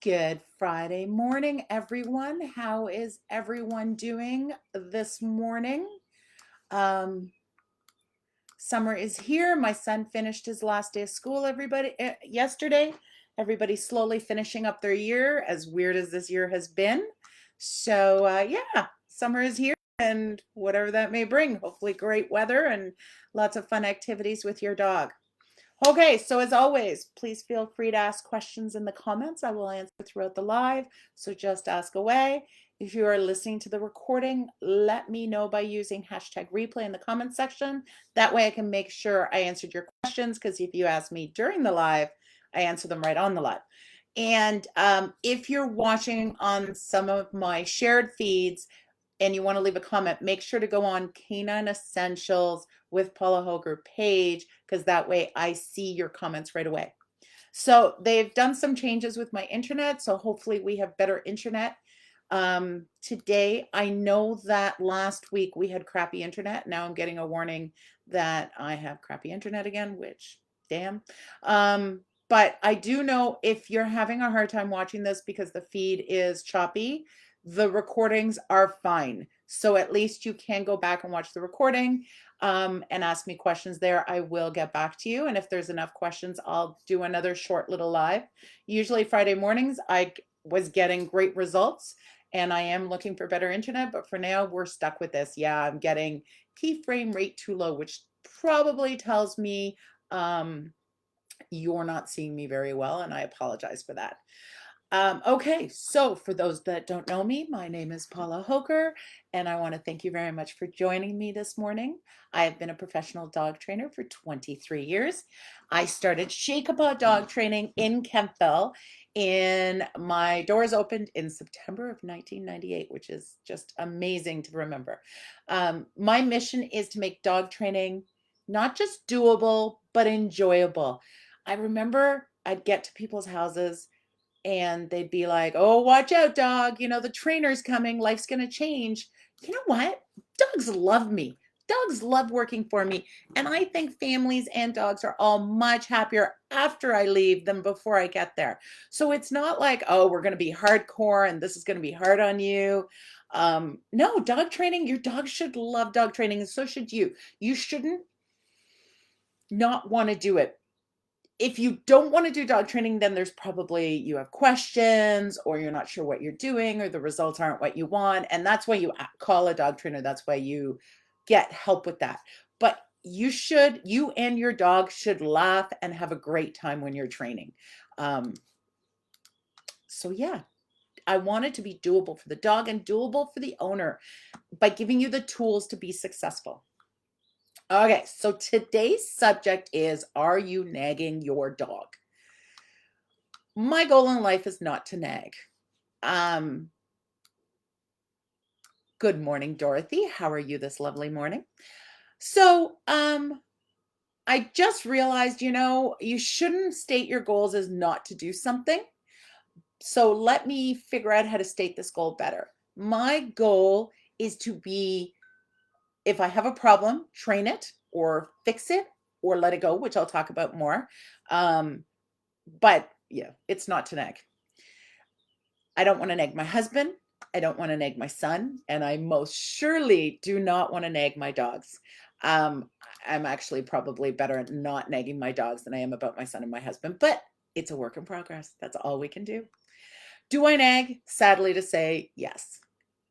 Good Friday morning, everyone. How is everyone doing this morning? Um, Summer is here. My son finished his last day of school yesterday. Everybody's slowly finishing up their year, as weird as this year has been. So yeah, summer is here and whatever that may bring. Hopefully great weather and lots of fun activities with your dog. Okay, so as always, please feel free to ask questions in the comments. I will answer throughout the live, so just ask away. If you are listening to the recording, let me know by using hashtag replay in the comments section. That way I can make sure I answered your questions, because if you ask me during the live, I answer them right on the live. And if you're watching on some of my shared feeds, and you want to leave a comment, make sure to go on Canine Essentials with Paula Hoger page, because that way I see your comments right away. So they've done some changes with my internet, so hopefully we have better internet today. I know that last week we had crappy internet. Now I'm getting a warning that I have crappy internet again, which damn. But I do know if you're having a hard time watching this because the feed is choppy, the recordings are fine. So at least you can go back and watch the recording and ask me questions there. I will get back to you. And if there's enough questions, I'll do another short little live. Usually Friday mornings, I was getting great results and I am looking for better internet, but for now we're stuck with this. Yeah, I'm getting key frame rate too low, which probably tells me you're not seeing me very well, and I apologize for that. Okay, so for those that don't know me, my name is Paula Hoker, and I want to thank you very much for joining me this morning. I have been a professional dog trainer for 23 years. I started Shake-a-Paw dog training in Kempville, and my doors opened in September of 1998, which is just amazing to remember. My mission is to make dog training not just doable, but enjoyable. I remember I'd get to people's houses and they'd be like, "Oh, watch out, dog. You know, the trainer's coming. Life's going to change." You know what? Dogs love me. Dogs love working for me. And I think families and dogs are all much happier after I leave than before I get there. So it's not like, oh, we're going to be hardcore and this is going to be hard on you. No, dog training, your dog should love dog training, and so should you. You shouldn't not want to do it. If you don't want to do dog training, then there's probably you have questions or you're not sure what you're doing or the results aren't what you want. And that's why you call a dog trainer. That's why you get help with that. But you and your dog should laugh and have a great time when you're training. So yeah, I want it to be doable for the dog and doable for the owner by giving you the tools to be successful. Okay, so today's subject is, are you nagging your dog? My goal in life is not to nag. Good morning, Dorothy. How are you this lovely morning? So, I just realized, you shouldn't state your goals as not to do something. So let me figure out how to state this goal better. My goal is to be, if I have a problem, train it or fix it or let it go, which I'll talk about more. But yeah, it's not to nag. I don't want to nag my husband. I don't want to nag my son. And I most surely do not want to nag my dogs. I'm actually probably better at not nagging my dogs than I am about my son and my husband, but it's a work in progress. That's all we can do. Do I nag? Sadly to say, yes.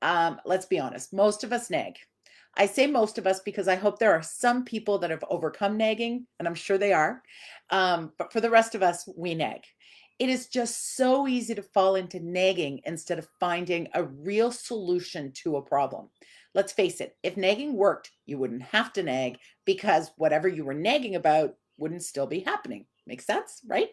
Let's be honest. Most of us nag. I say most of us because I hope there are some people that have overcome nagging, and I'm sure they are. But for the rest of us, we nag. It is just so easy to fall into nagging instead of finding a real solution to a problem. Let's face it, if nagging worked, you wouldn't have to nag because whatever you were nagging about wouldn't still be happening. Makes sense, right?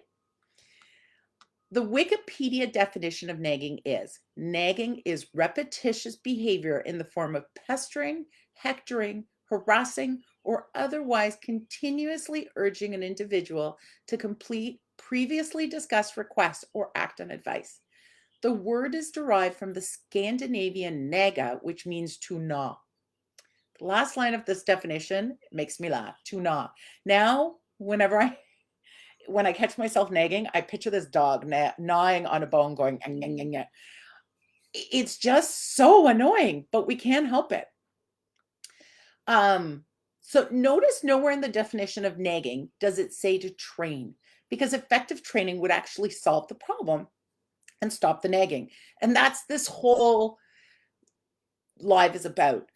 The Wikipedia definition of nagging is repetitious behavior in the form of pestering, hectoring, harassing, or otherwise continuously urging an individual to complete previously discussed requests or act on advice. The word is derived from the Scandinavian naga, which means to gnaw. The last line of this definition makes me laugh, to gnaw. Now, when I catch myself nagging, I picture this dog gnawing on a bone going, "Ng, ng, ng, ng." It's just so annoying, but we can't help it. So notice nowhere in the definition of nagging does it say to train, because effective training would actually solve the problem and stop the nagging. And that's this whole live is about.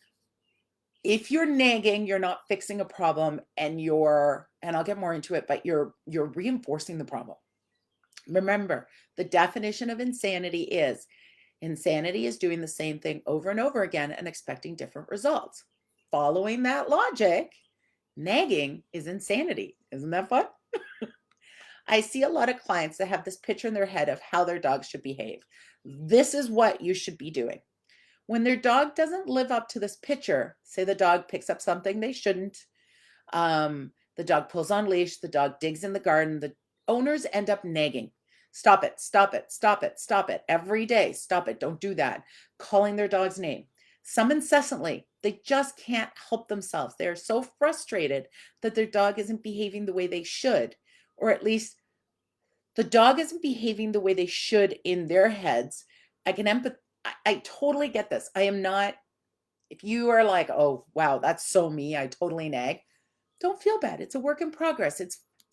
If you're nagging, you're not fixing a problem, and I'll get more into it, but you're reinforcing the problem. Remember, the definition of insanity is doing the same thing over and over again and expecting different results. Following that logic, nagging is insanity. Isn't that fun? I see a lot of clients that have this picture in their head of how their dog should behave. This is what you should be doing. When their dog doesn't live up to this picture, say the dog picks up something they shouldn't, the dog pulls on leash, the dog digs in the garden, the owners end up nagging. Stop it, stop it, stop it, stop it. Every day, stop it, don't do that. Calling their dog's name. Some incessantly, they just can't help themselves. They're so frustrated that their dog isn't behaving the way they should, or at least the dog isn't behaving the way they should in their heads. I totally get this. I am not, if you are like, oh, wow, that's so me, I totally nag, don't feel bad. It's a work in progress.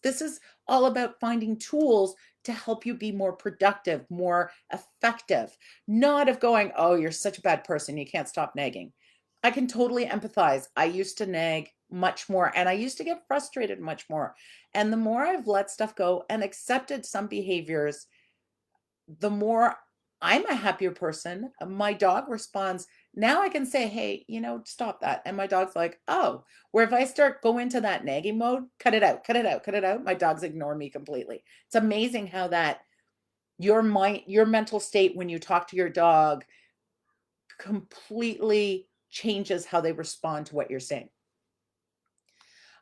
This is all about finding tools to help you be more productive, more effective, not of going, oh, you're such a bad person, you can't stop nagging. I can totally empathize. I used to nag much more, and I used to get frustrated much more. And the more I've let stuff go and accepted some behaviors, the more I'm a happier person. My dog responds. Now I can say, hey, stop that. And my dog's like, oh, where if I start go into that nagging mode, cut it out, cut it out, cut it out, my dogs ignore me completely. It's amazing how that your mental state when you talk to your dog completely changes how they respond to what you're saying.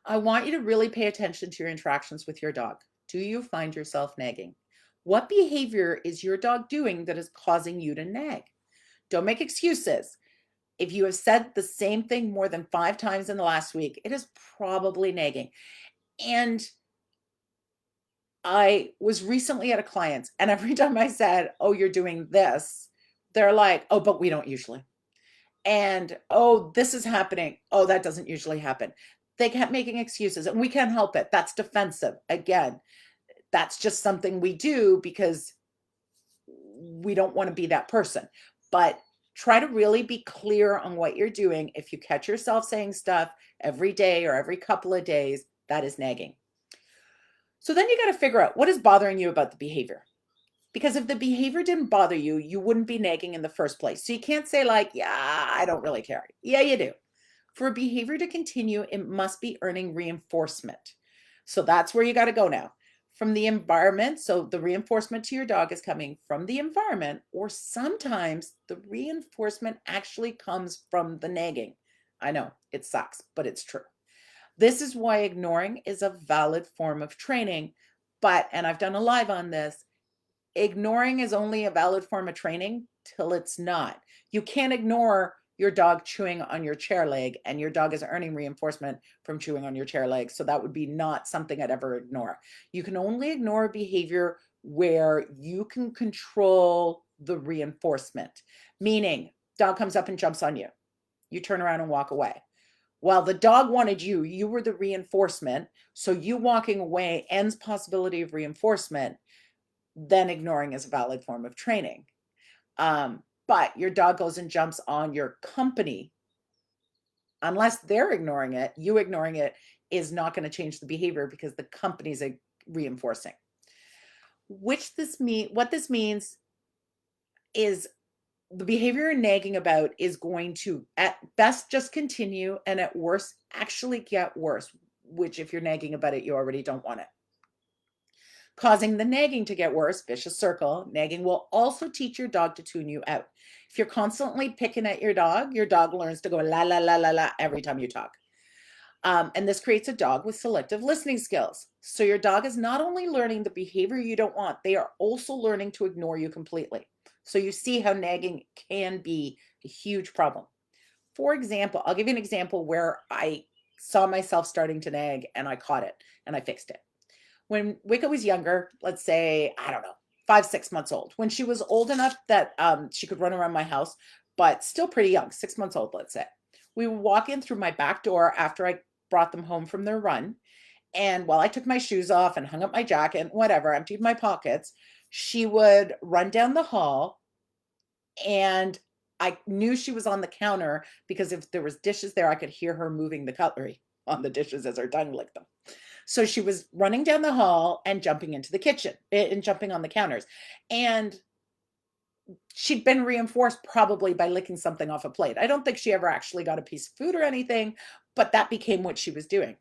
I want you to really pay attention to your interactions with your dog. Do you find yourself nagging? What behavior is your dog doing that is causing you to nag? Don't make excuses. If you have said the same thing more than 5 times in the last week, it is probably nagging. And I was recently at a client's, and every time I said, oh, you're doing this, they're like, oh, but we don't usually. And, oh, this is happening. Oh, that doesn't usually happen. They kept making excuses, and we can't help it. That's defensive. Again, that's just something we do because we don't want to be that person. But try to really be clear on what you're doing. If you catch yourself saying stuff every day or every couple of days, that is nagging. So then you got to figure out what is bothering you about the behavior. Because if the behavior didn't bother you, you wouldn't be nagging in the first place. So you can't say like, yeah, I don't really care. Yeah, you do. For a behavior to continue, it must be earning reinforcement. So that's where you got to go now. From the environment, so the reinforcement to your dog is coming from the environment, or sometimes the reinforcement actually comes from the nagging. I know, it sucks, but it's true. This is why ignoring is a valid form of training. But, and I've done a live on this, ignoring is only a valid form of training till it's not. You can't ignore your dog chewing on your chair leg, and your dog is earning reinforcement from chewing on your chair leg. So that would be not something I'd ever ignore. You can only ignore behavior where you can control the reinforcement, meaning dog comes up and jumps on you. You turn around and walk away. While the dog wanted you, you were the reinforcement. So you walking away ends possibility of reinforcement. Then ignoring is a valid form of training. But your dog goes and jumps on your company. Unless they're ignoring it, you ignoring it is not going to change the behavior because the company's reinforcing. What this means is the behavior you're nagging about is going to at best just continue and at worst actually get worse, which if you're nagging about it, you already don't want it. Causing the nagging to get worse, vicious circle. Nagging will also teach your dog to tune you out. If you're constantly picking at your dog learns to go la, la, la, la, la every time you talk. And this creates a dog with selective listening skills. So your dog is not only learning the behavior you don't want, they are also learning to ignore you completely. So you see how nagging can be a huge problem. For example, I'll give you an example where I saw myself starting to nag and I caught it and I fixed it. when Wicca was younger, let's say, I don't know, 5, 6 months old, when she was old enough that she could run around my house, but still pretty young, 6 months old, let's say, we would walk in through my back door after I brought them home from their run. And while I took my shoes off and hung up my jacket, whatever, emptied my pockets, she would run down the hall, and I knew she was on the counter because if there was dishes there, I could hear her moving the cutlery on the dishes as her tongue licked them. So she was running down the hall and jumping into the kitchen and jumping on the counters. And she'd been reinforced probably by licking something off a plate. I don't think she ever actually got a piece of food or anything, but that became what she was doing.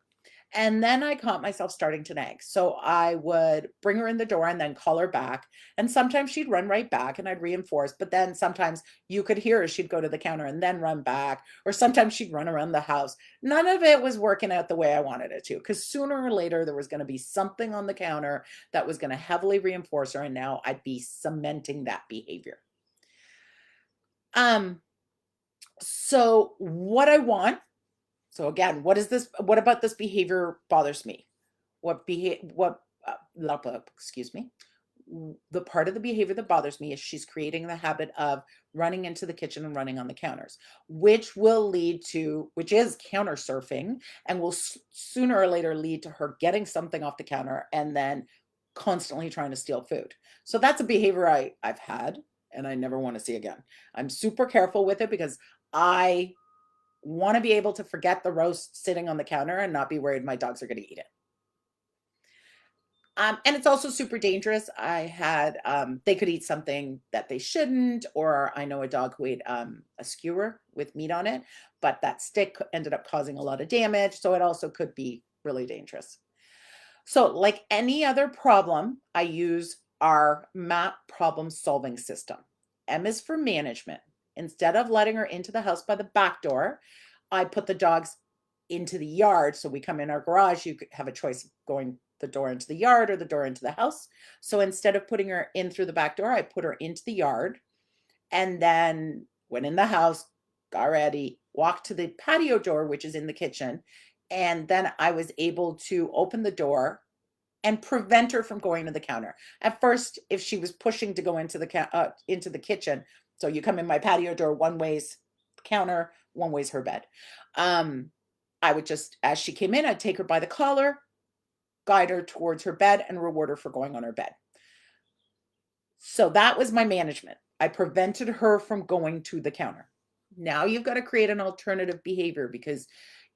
And then I caught myself starting to nag. So I would bring her in the door and then call her back. And sometimes she'd run right back and I'd reinforce. But then sometimes you could hear her, she'd go to the counter and then run back. Or sometimes she'd run around the house. None of it was working out the way I wanted it to, because sooner or later there was going to be something on the counter that was going to heavily reinforce her. And now I'd be cementing that behavior. So what I want, so again, what about this behavior bothers me? Excuse me. The part of the behavior that bothers me is she's creating the habit of running into the kitchen and running on the counters, which is counter surfing, and will sooner or later lead to her getting something off the counter and then constantly trying to steal food. So that's a behavior I've had and I never want to see again. I'm super careful with it because I want to be able to forget the roast sitting on the counter and not be worried my dogs are going to eat it. And it's also super dangerous. I had, they could eat something that they shouldn't, or I know a dog who ate a skewer with meat on it, but that stick ended up causing a lot of damage. So it also could be really dangerous. So like any other problem, I use our MAP problem solving system. M is for management. Instead of letting her into the house by the back door, I put the dogs into the yard. So we come in our garage, you could have a choice of going the door into the yard or the door into the house. So instead of putting her in through the back door, I put her into the yard, and then went in the house, got ready, walked to the patio door, which is in the kitchen. And then I was able to open the door and prevent her from going to the counter. At first, if she was pushing to go into the kitchen, so you come in my patio door, one way's counter, one way's her bed. I would just, as she came in, I'd take her by the collar, guide her towards her bed, and reward her for going on her bed. So that was my management. I prevented her from going to the counter. Now you've got to create an alternative behavior, because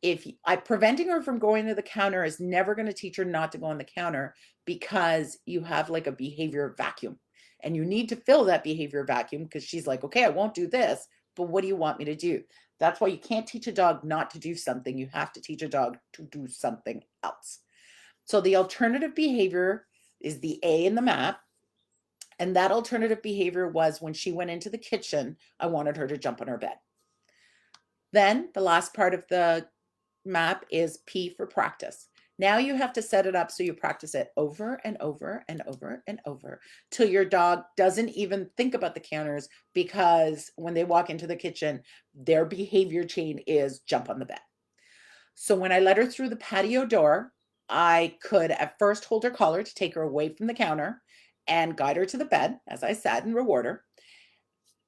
if preventing her from going to the counter is never going to teach her not to go on the counter, because you have like a behavior vacuum and you need to fill that behavior vacuum, because she's like, okay, I won't do this, but what do you want me to do? That's why you can't teach a dog not to do something. You have to teach a dog to do something else. So the alternative behavior is the A in the map. And that alternative behavior was when she went into the kitchen, I wanted her to jump on her bed. Then the last part of the map is P for practice. Now you have to set it up so you practice it over and over and over and over till your dog doesn't even think about the counters, because when they walk into the kitchen, their behavior chain is jump on the bed. So when I let her through the patio door, I could at first hold her collar to take her away from the counter and guide her to the bed, as I said, and reward her.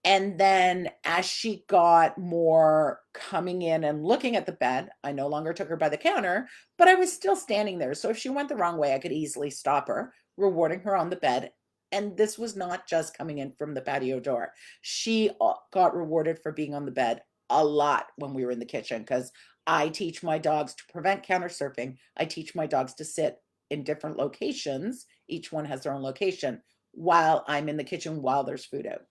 And then as she got more coming in and looking at the bed, I no longer took her by the counter, but I was still standing there. So if she went the wrong way, I could easily stop her, rewarding her on the bed. And this was not just coming in from the patio door. She got rewarded for being on the bed a lot when we were in the kitchen, because I teach my dogs to prevent counter surfing. I teach my dogs to sit in different locations. Each one has their own location while I'm in the kitchen while there's food out.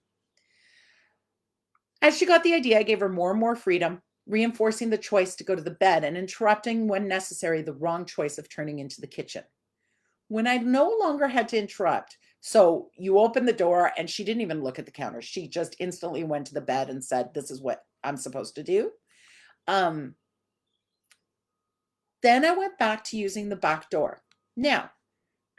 As she got the idea, I gave her more and more freedom, reinforcing the choice to go to the bed and interrupting when necessary the wrong choice of turning into the kitchen. When I no longer had to interrupt, so you open the door and she didn't even look at the counter. She just instantly went to the bed and said, this is what I'm supposed to do. Then I went back to using the back door. Now,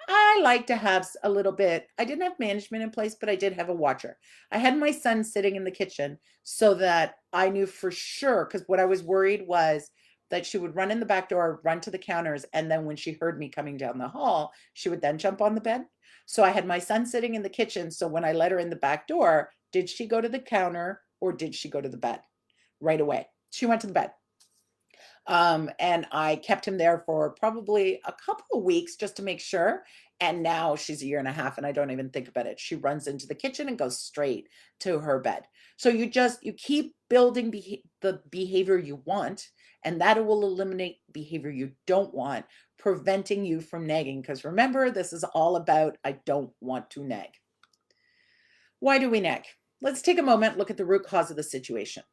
I like to have a little bit, I didn't have management in place, but I did have a watcher. I had my son sitting in the kitchen so that I knew for sure, because what I was worried was that she would run in the back door, run to the counters, and then when she heard me coming down the hall, she would then jump on the bed. So I had my son sitting in the kitchen. So when I let her in the back door, did she go to the counter or did she go to the bed right away? She went to the bed. And I kept him there for probably a couple of weeks just to make sure. And now she's a year and a half and I don't even think about it. She runs into the kitchen and goes straight to her bed. So you keep building the behavior you want, and that will eliminate behavior you don't want, preventing you from nagging. Because remember, this is all about I don't want to nag. Why do we nag? Let's take a moment, look at the root cause of the situation.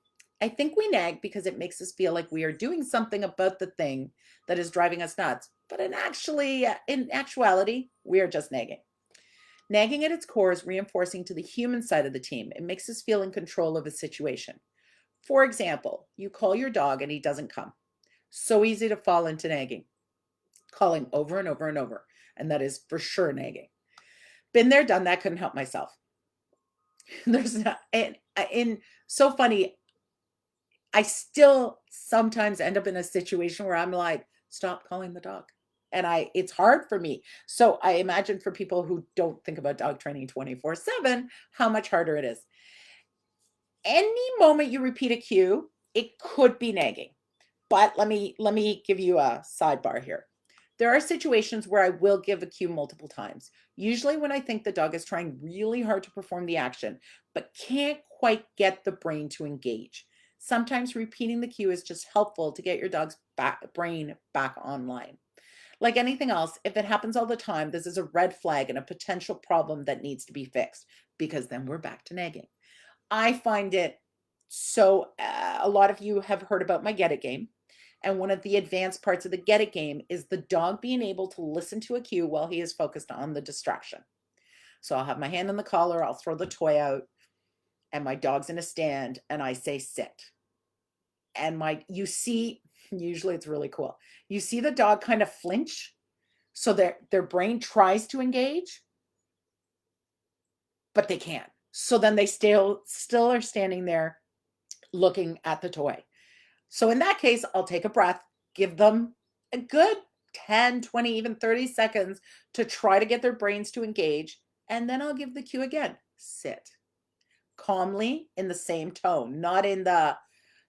I think we nag because it makes us feel like we are doing something about the thing that is driving us nuts. But in actuality, we are just nagging. Nagging at its core is reinforcing to the human side of the team. It makes us feel in control of a situation. For example, you call your dog and he doesn't come. So easy to fall into nagging, calling over and over and over. And that is for sure nagging. Been there, done that, couldn't help myself. There's not, and so funny, I still sometimes end up in a situation where I'm like, stop calling the dog. And it's hard for me. So I imagine for people who don't think about dog training 24/7, how much harder it is. Any moment you repeat a cue, it could be nagging. But let me give you a sidebar here. There are situations where I will give a cue multiple times, usually when I think the dog is trying really hard to perform the action, but can't quite get the brain to engage. Sometimes repeating the cue is just helpful to get your dog's brain back online. Like anything else, if it happens all the time, this is a red flag and a potential problem that needs to be fixed, because then we're back to nagging. I find it so, a lot of you have heard about my Get It game. And one of the advanced parts of the Get It game is the dog being able to listen to a cue while he is focused on the distraction. So I'll have my hand on the collar, I'll throw the toy out, and my dog's in a stand, and I say sit. And you see, usually it's really cool. You see the dog kind of flinch, so their brain tries to engage, but they can't. So then they still are standing there looking at the toy. So in that case, I'll take a breath, give them a good 10, 20, even 30 seconds to try to get their brains to engage. And then I'll give the cue again, sit. Calmly in the same tone, not in the,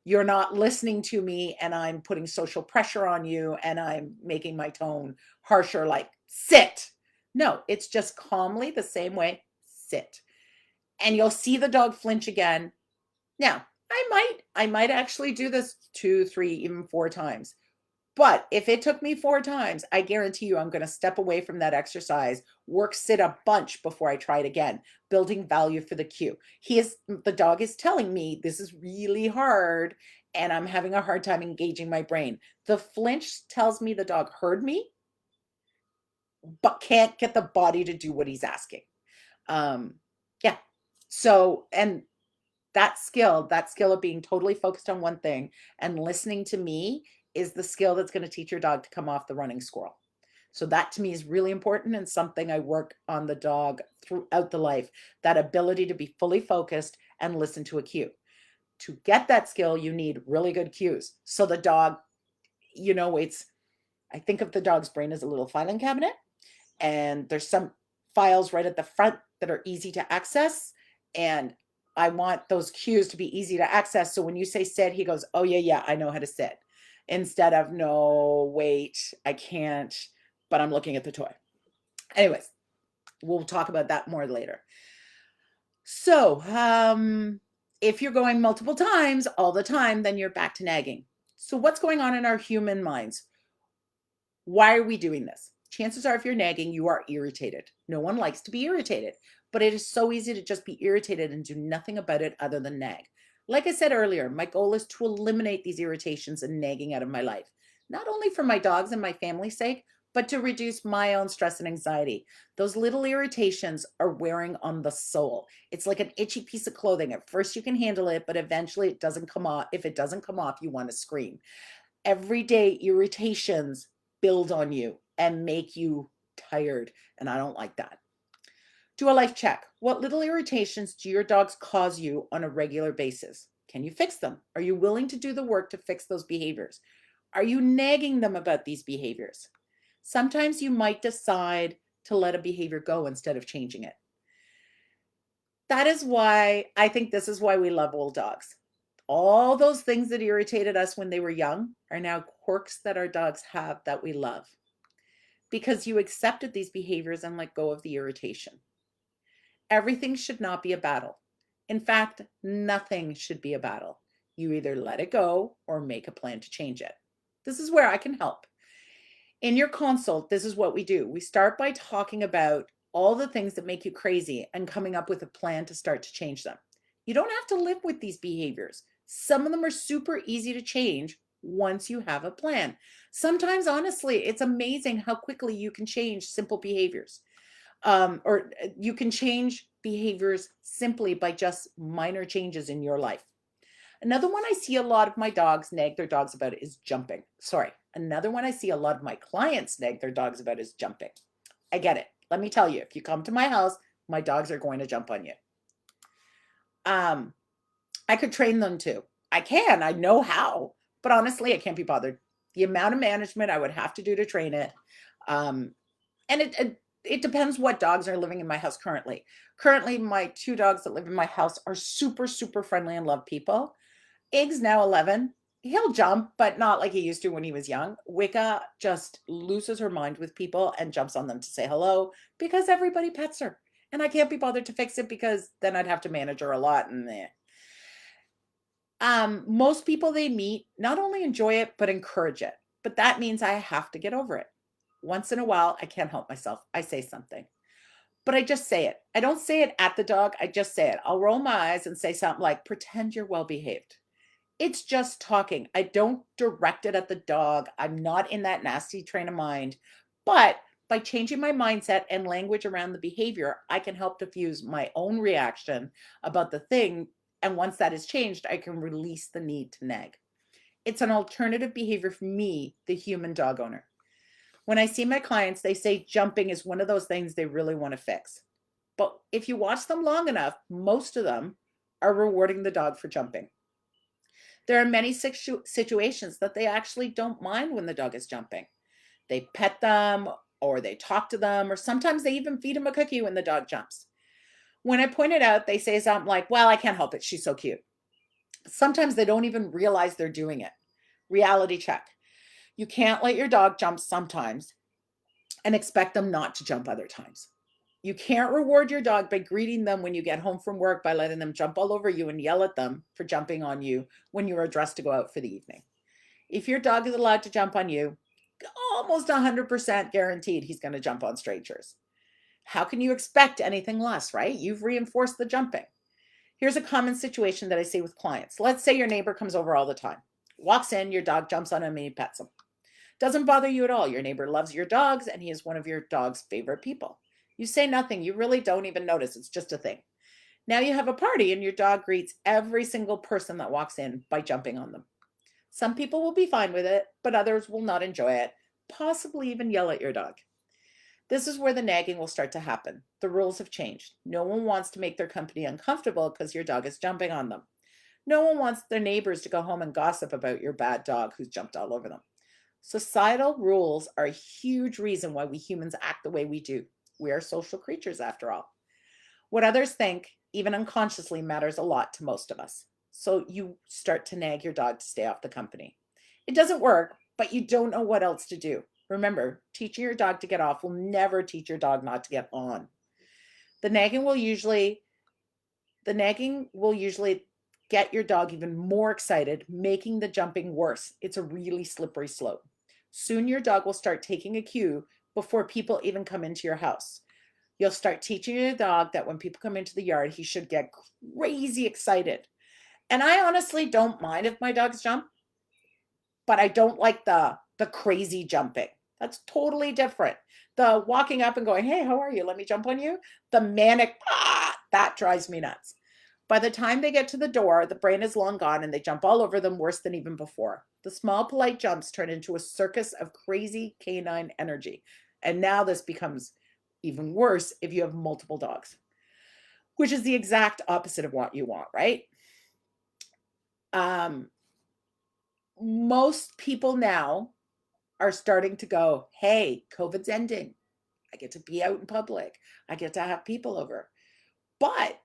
you're not listening to me and I'm putting social pressure on you and I'm making my tone harsher, like sit. No, it's just calmly the same way, sit. And you'll see the dog flinch again. Now, I might actually do this 2, 3, even 4 times. But if it took me 4 times, I guarantee you I'm going to step away from that exercise, work sit a bunch before I try it again, building value for the cue. The dog is telling me this is really hard and I'm having a hard time engaging my brain. The flinch tells me the dog heard me, but can't get the body to do what he's asking. Yeah. So, and that skill of being totally focused on one thing and listening to me is the skill that's going to teach your dog to come off the running squirrel. So that to me is really important and something I work on the dog throughout the life, that ability to be fully focused and listen to a cue. To get that skill, you need really good cues. So the dog, I think of the dog's brain as a little filing cabinet, and there's some files right at the front that are easy to access. And I want those cues to be easy to access. So when you say sit, he goes, oh yeah, I know how to sit. Instead of, no, wait, I can't, but I'm looking at the toy. Anyways, we'll talk about that more later. So if you're going multiple times all the time, then you're back to nagging. So what's going on in our human minds? Why are we doing this? Chances are if you're nagging, you are irritated. No one likes to be irritated, but it is so easy to just be irritated and do nothing about it other than nag. Like I said earlier, my goal is to eliminate these irritations and nagging out of my life, not only for my dogs and my family's sake, but to reduce my own stress and anxiety. Those little irritations are wearing on the soul. It's like an itchy piece of clothing. At first you can handle it, but eventually it doesn't come off. If it doesn't come off, you want to scream. Everyday irritations build on you and make you tired, and I don't like that. Do a life check. What little irritations do your dogs cause you on a regular basis? Can you fix them? Are you willing to do the work to fix those behaviors? Are you nagging them about these behaviors? Sometimes you might decide to let a behavior go instead of changing it. That is why I think this is why we love old dogs. All those things that irritated us when they were young are now quirks that our dogs have that we love because you accepted these behaviors and let go of the irritation. Everything should not be a battle. In fact, nothing should be a battle. You either let it go or make a plan to change it. This is where I can help. In your consult, this is what we do. We start by talking about all the things that make you crazy and coming up with a plan to start to change them. You don't have to live with these behaviors. Some of them are super easy to change once you have a plan. Sometimes, honestly, it's amazing how quickly you can change simple behaviors. Or you can change behaviors simply by just minor changes in your life. Another one I see a lot of my dogs nag their dogs about is jumping. Sorry. Another one I see a lot of my clients nag their dogs about is jumping. I get it. Let me tell you, if you come to my house, my dogs are going to jump on you. I could train them to. I can. I know how. But honestly, I can't be bothered. The amount of management I would have to do to train it. And it depends what dogs are living in my house currently. Currently, my 2 dogs that live in my house are super, super friendly and love people. Ig's now 11. He'll jump, but not like he used to when he was young. Wicca just loses her mind with people and jumps on them to say hello because everybody pets her. And I can't be bothered to fix it because then I'd have to manage her a lot. And most people they meet not only enjoy it, but encourage it. But that means I have to get over it. Once in a while, I can't help myself. I say something, but I just say it. I don't say it at the dog. I just say it. I'll roll my eyes and say something like, pretend you're well behaved. It's just talking. I don't direct it at the dog. I'm not in that nasty train of mind. But by changing my mindset and language around the behavior, I can help diffuse my own reaction about the thing. And once that is changed, I can release the need to nag. It's an alternative behavior for me, the human dog owner. When I see my clients, they say jumping is one of those things they really want to fix. But if you watch them long enough, most of them are rewarding the dog for jumping. There are many situations that they actually don't mind when the dog is jumping. They pet them or they talk to them, or sometimes they even feed them a cookie when the dog jumps. When I point it out, they say something like, well, I can't help it. She's so cute. Sometimes they don't even realize they're doing it. Reality check. You can't let your dog jump sometimes and expect them not to jump other times. You can't reward your dog by greeting them when you get home from work by letting them jump all over you and yell at them for jumping on you when you are dressed to go out for the evening. If your dog is allowed to jump on you, almost 100% guaranteed he's going to jump on strangers. How can you expect anything less, right? You've reinforced the jumping. Here's a common situation that I see with clients. Let's say your neighbor comes over all the time. Walks in, your dog jumps on him and he pets him. Doesn't bother you at all. Your neighbor loves your dogs and he is one of your dog's favorite people. You say nothing. You really don't even notice. It's just a thing. Now you have a party and your dog greets every single person that walks in by jumping on them. Some people will be fine with it, but others will not enjoy it, possibly even yell at your dog. This is where the nagging will start to happen. The rules have changed. No one wants to make their company uncomfortable because your dog is jumping on them. No one wants their neighbors to go home and gossip about your bad dog who's jumped all over them. Societal rules are a huge reason why we humans act the way we do. We are social creatures after all. What others think, even unconsciously, matters a lot to most of us. So you start to nag your dog to stay off the company. It doesn't work, but you don't know what else to do. Remember, teaching your dog to get off will never teach your dog not to get on. The nagging will usually get your dog even more excited, making the jumping worse. It's a really slippery slope. Soon your dog will start taking a cue before people even come into your house. You'll start teaching your dog that when people come into the yard, he should get crazy excited. And I honestly don't mind if my dogs jump, but I don't like the crazy jumping. That's totally different. The walking up and going, hey, how are you? Let me jump on you. The manic, that drives me nuts. By the time they get to the door, the brain is long gone and they jump all over them worse than even before. The small, polite jumps turn into a circus of crazy canine energy. And now this becomes even worse if you have multiple dogs, which is the exact opposite of what you want, right? most people now are starting to go, hey, COVID's ending. I get to be out in public. I get to have people over. But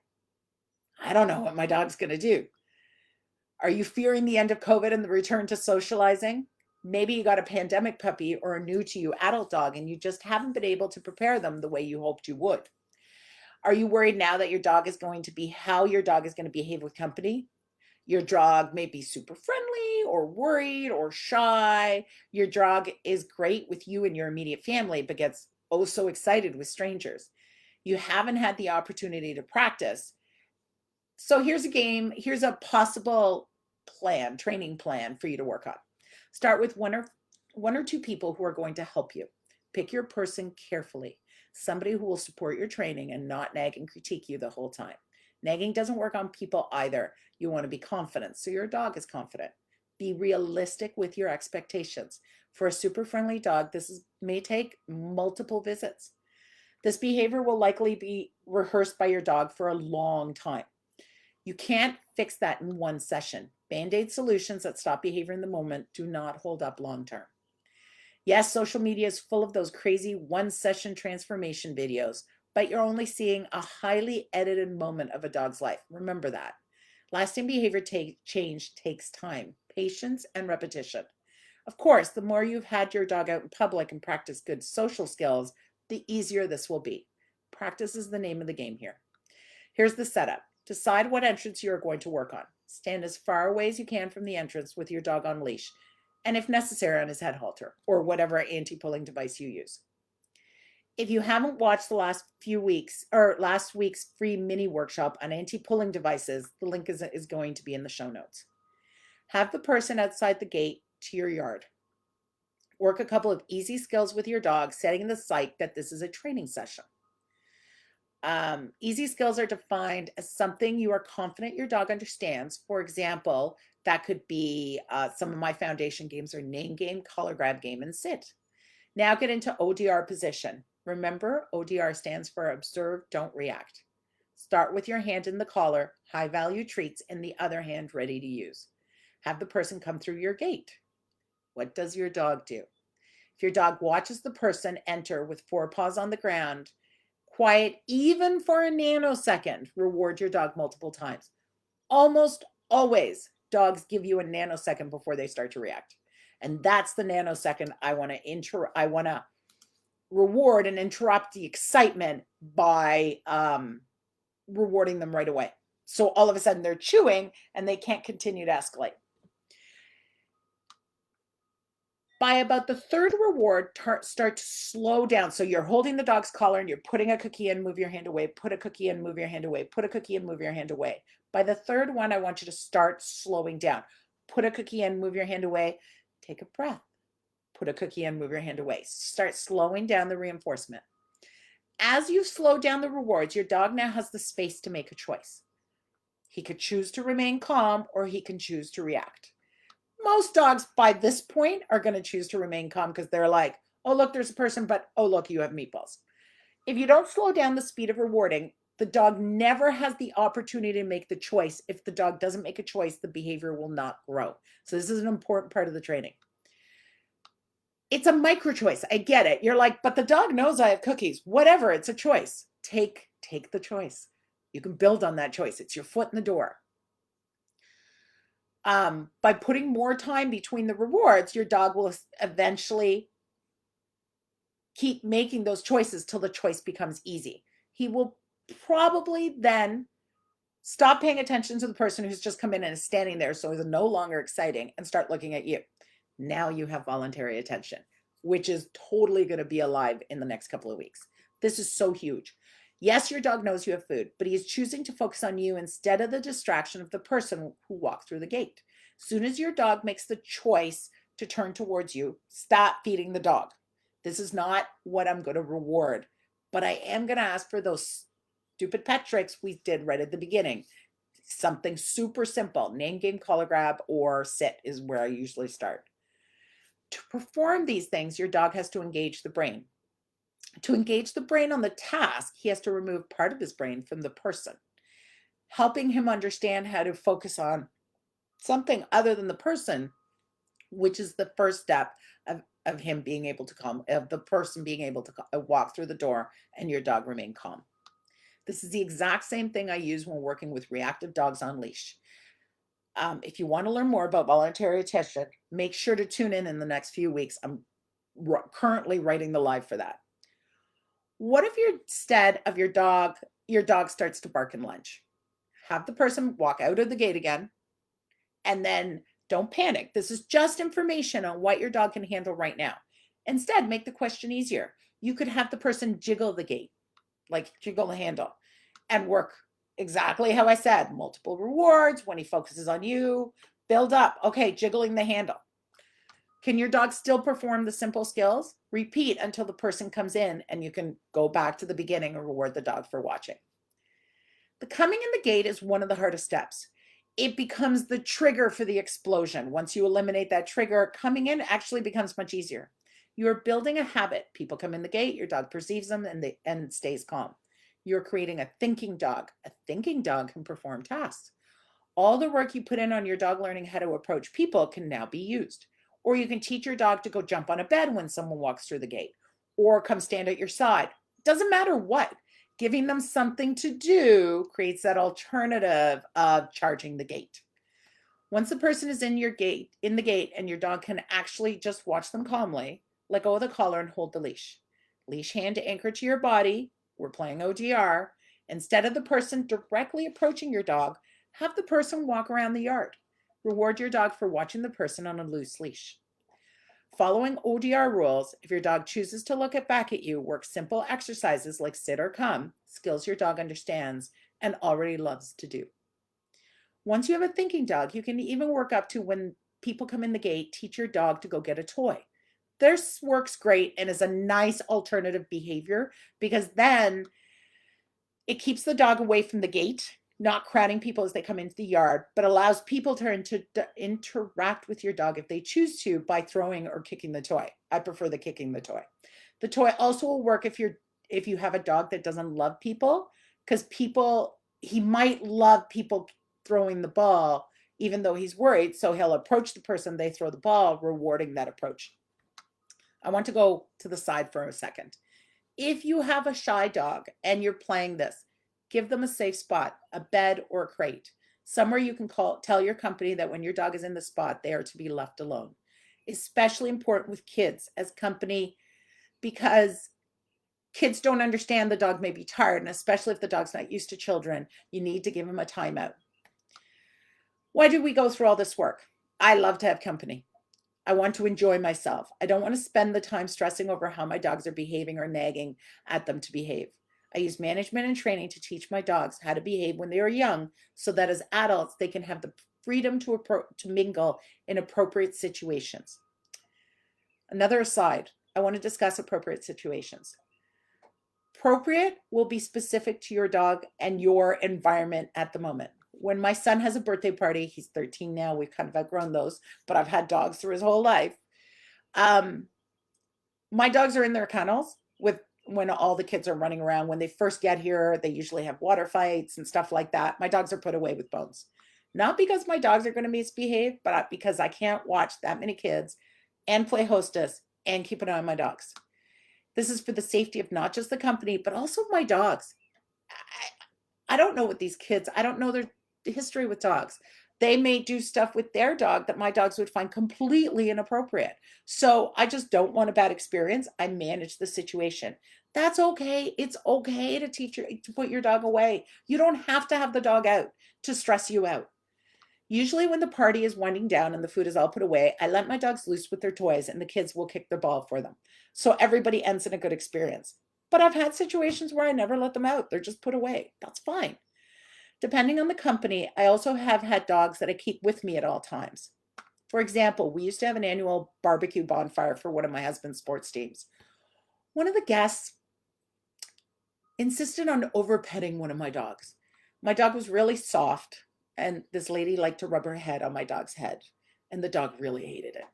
I don't know what my dog's going to do. Are you fearing the end of COVID and the return to socializing? Maybe you got a pandemic puppy or a new to you adult dog and you just haven't been able to prepare them the way you hoped you would. Are you worried now that your dog is going to be how your dog is going to behave with company? Your dog may be super friendly or worried or shy. Your dog is great with you and your immediate family, but gets oh so excited with strangers. You haven't had the opportunity to practice. So here's a possible plan, training plan for you to work on. Start with one or two people who are going to help you. Pick your person carefully. Somebody who will support your training and not nag and critique you the whole time. Nagging doesn't work on people either. You want to be confident, so your dog is confident. Be realistic with your expectations. For a super friendly dog, may take multiple visits. This behavior will likely be rehearsed by your dog for a long time. You can't fix that in one session. Band-aid solutions that stop behavior in the moment do not hold up long term. Yes, social media is full of those crazy one-session transformation videos, but you're only seeing a highly edited moment of a dog's life. Remember that. Lasting behavior change takes time, patience, and repetition. Of course, the more you've had your dog out in public and practice good social skills, the easier this will be. Practice is the name of the game here. Here's the setup. Decide what entrance you are going to work on. Stand as far away as you can from the entrance with your dog on leash, and if necessary on his head halter or whatever anti-pulling device you use. If you haven't watched the last week's free mini workshop on anti-pulling devices, the link is going to be in the show notes. Have the person outside the gate to your yard. Work a couple of easy skills with your dog, setting the sight that this is a training session. Easy skills are defined as something you are confident your dog understands. For example, that could be some of my foundation games are name game, collar grab game, and sit. Now get into ODR position. Remember, ODR stands for observe, don't react. Start with your hand in the collar, high value treats, and the other hand ready to use. Have the person come through your gate. What does your dog do? If your dog watches the person enter with forepaws on the ground, quiet even for a nanosecond, reward your dog multiple times. Almost always, dogs give you a nanosecond before they start to react. And that's the nanosecond I want to reward and interrupt the excitement by rewarding them right away. So all of a sudden they're chewing and they can't continue to escalate. By about the third reward, start to slow down. So you're holding the dog's collar and you're putting a cookie in, move your hand away, put a cookie in, move your hand away, put a cookie in, move your hand away. By the third one, I want you to start slowing down. Put a cookie in, move your hand away, take a breath. Put a cookie in, move your hand away. Start slowing down the reinforcement. As you slow down the rewards, your dog now has the space to make a choice. He could choose to remain calm or he can choose to react. Most dogs by this point are going to choose to remain calm because they're like, oh, look, there's a person, but oh, look, you have meatballs. If you don't slow down the speed of rewarding, the dog never has the opportunity to make the choice. If the dog doesn't make a choice, the behavior will not grow. So this is an important part of the training. It's a micro choice. I get it. You're like, but the dog knows I have cookies. Whatever, it's a choice. Take the choice. You can build on that choice. It's your foot in the door. By putting more time between the rewards, your dog will eventually keep making those choices till the choice becomes easy. He will probably then stop paying attention to the person who's just come in and is standing there, so it's no longer exciting, and start looking at you. Now you have voluntary attention, which is totally going to be alive in the next couple of weeks. This is so huge. Yes, your dog knows you have food, but he is choosing to focus on you instead of the distraction of the person who walked through the gate. As soon as your dog makes the choice to turn towards you, stop feeding the dog. This is not what I'm going to reward, but I am going to ask for those stupid pet tricks we did right at the beginning. Something super simple, name, game, collar grab, or sit is where I usually start. To perform these things, your dog has to engage the brain. To engage the brain on the task, he has to remove part of his brain from the person, helping him understand how to focus on something other than the person which is the first step of him being able to calm, of the person being able to walk through the door and your dog remain calm. This is the exact same thing I use when working with reactive dogs on leash. If you want to learn more about voluntary attention, make sure to tune in the next few weeks. I'm currently writing the live for that. What if instead of your dog starts to bark and lunge? Have the person walk out of the gate again, and then don't panic. This is just information on what your dog can handle right now. Instead, make the question easier. You could have the person jiggle the gate, like jiggle the handle, and work exactly how I said, multiple rewards when he focuses on you, build up. Okay, jiggling the handle. Can your dog still perform the simple skills? Repeat until the person comes in and you can go back to the beginning and reward the dog for watching. The coming in the gate is one of the hardest steps. It becomes the trigger for the explosion. Once you eliminate that trigger, coming in actually becomes much easier. You're building a habit. People come in the gate, your dog perceives them and stays calm. You're creating a thinking dog. A thinking dog can perform tasks. All the work you put in on your dog learning how to approach people can now be used. Or you can teach your dog to go jump on a bed when someone walks through the gate, or come stand at your side. Doesn't matter what. Giving them something to do creates that alternative of charging the gate. Once the person is in the gate and your dog can actually just watch them calmly, let go of the collar and hold the leash. Leash hand to anchor to your body. We're playing ODR. Instead of the person directly approaching your dog, have the person walk around the yard. Reward your dog for watching the person on a loose leash. Following ODR rules, if your dog chooses to look back at you, work simple exercises like sit or come, skills your dog understands and already loves to do. Once you have a thinking dog, you can even work up to when people come in the gate, teach your dog to go get a toy. This works great and is a nice alternative behavior because then it keeps the dog away from the gate, not crowding people as they come into the yard, but allows people to interact with your dog if they choose to by throwing or kicking the toy. I prefer the kicking the toy. The toy also will work if you have a dog that doesn't love people, because he might love people throwing the ball, even though he's worried. So he'll approach the person, they throw the ball, rewarding that approach. I want to go to the side for a second. If you have a shy dog and you're playing this, give them a safe spot, a bed or a crate, somewhere you can tell your company that when your dog is in the spot, they are to be left alone. Especially important with kids as company, because kids don't understand the dog may be tired, and especially if the dog's not used to children, you need to give him a timeout. Why do we go through all this work? I love to have company. I want to enjoy myself. I don't want to spend the time stressing over how my dogs are behaving or nagging at them to behave. I use management and training to teach my dogs how to behave when they are young so that as adults, they can have the freedom to mingle in appropriate situations. Another aside, I want to discuss appropriate situations. Appropriate will be specific to your dog and your environment at the moment. When my son has a birthday party, he's 13 now, we've kind of outgrown those, but I've had dogs through his whole life. My dogs are in their kennels when all the kids are running around. When they first get here, they usually have water fights and stuff like that. My dogs are put away with bones. Not because my dogs are going to misbehave, but because I can't watch that many kids and play hostess and keep an eye on my dogs. This is for the safety of not just the company, but also my dogs. I don't know what these kids, I don't know their history with dogs. They may do stuff with their dog that my dogs would find completely inappropriate. So I just don't want a bad experience. I manage the situation. That's okay. It's okay to put your dog away. You don't have to have the dog out to stress you out. Usually when the party is winding down and the food is all put away, I let my dogs loose with their toys and the kids will kick their ball for them. So everybody ends in a good experience. But I've had situations where I never let them out. They're just put away. That's fine. Depending on the company, I also have had dogs that I keep with me at all times. For example, we used to have an annual barbecue bonfire for one of my husband's sports teams. One of the guests insisted on over-petting one of my dogs. My dog was really soft, and this lady liked to rub her head on my dog's head, and the dog really hated it.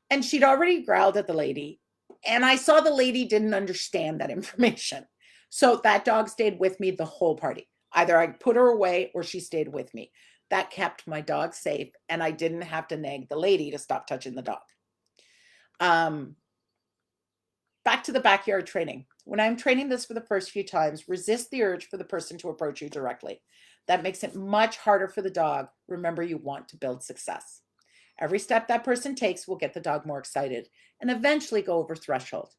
And she'd already growled at the lady, and I saw the lady didn't understand that information. So that dog stayed with me the whole party. Either I put her away or she stayed with me. That kept my dog safe, and I didn't have to nag the lady to stop touching the dog. Back to the backyard training. When I'm training this for the first few times, resist the urge for the person to approach you directly. That makes it much harder for the dog. Remember, you want to build success. Every step that person takes will get the dog more excited and eventually go over threshold.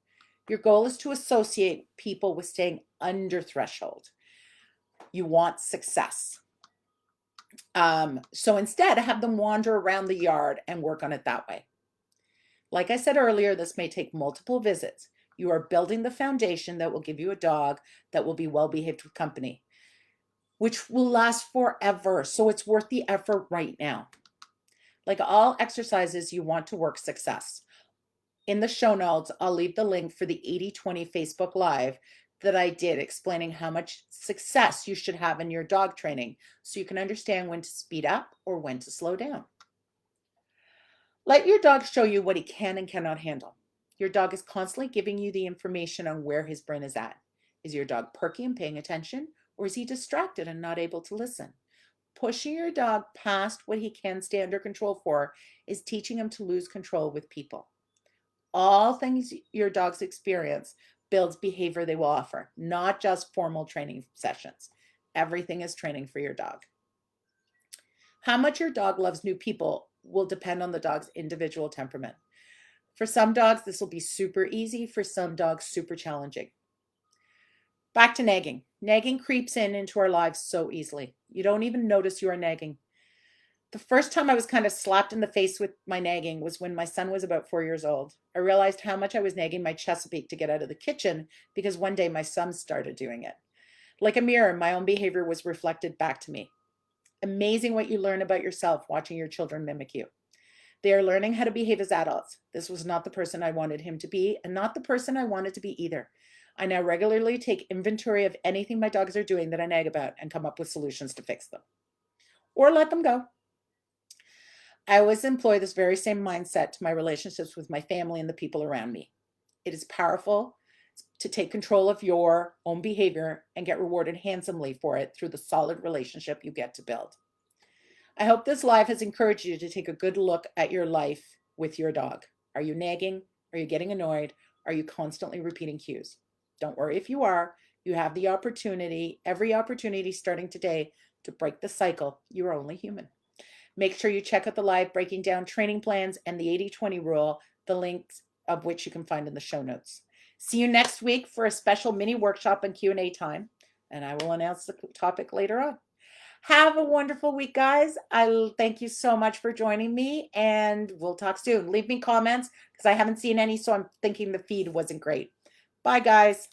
Your goal is to associate people with staying under threshold. You want success. So instead, have them wander around the yard and work on it that way. Like I said earlier, this may take multiple visits. You are building the foundation that will give you a dog that will be well-behaved with company, which will last forever. So it's worth the effort right now. Like all exercises, you want to work success. In the show notes, I'll leave the link for the 80/20 Facebook Live that I did explaining how much success you should have in your dog training so you can understand when to speed up or when to slow down. Let your dog show you what he can and cannot handle. Your dog is constantly giving you the information on where his brain is at. Is your dog perky and paying attention, or is he distracted and not able to listen? Pushing your dog past what he can stay under control for is teaching him to lose control with people. All things your dogs experience builds behavior they will offer, not just formal training sessions. Everything is training for your dog. How much your dog loves new people will depend on the dog's individual temperament. For some dogs, this will be super easy. For some dogs, super challenging. Back to nagging. Nagging creeps into our lives so easily. You don't even notice you are nagging. The first time I was kind of slapped in the face with my nagging was when my son was about 4 years old. I realized how much I was nagging my Chesapeake to get out of the kitchen because one day my son started doing it. Like a mirror, my own behavior was reflected back to me. Amazing what you learn about yourself watching your children mimic you. They are learning how to behave as adults. This was not the person I wanted him to be, and not the person I wanted to be either. I now regularly take inventory of anything my dogs are doing that I nag about and come up with solutions to fix them. Or let them go. I always employ this very same mindset to my relationships with my family and the people around me. It is powerful to take control of your own behavior and get rewarded handsomely for it through the solid relationship you get to build. I hope this live has encouraged you to take a good look at your life with your dog. Are you nagging? Are you getting annoyed? Are you constantly repeating cues? Don't worry if you are. You have the opportunity, every opportunity starting today, to break the cycle. You are only human. Make sure you check out the live breaking down training plans and the 80/20 rule, the links of which you can find in the show notes. See you next week for a special mini workshop and Q&A time, and I will announce the topic later on. Have a wonderful week, guys. I thank you so much for joining me, and we'll talk soon. Leave me comments because I haven't seen any, so I'm thinking the feed wasn't great. Bye, guys.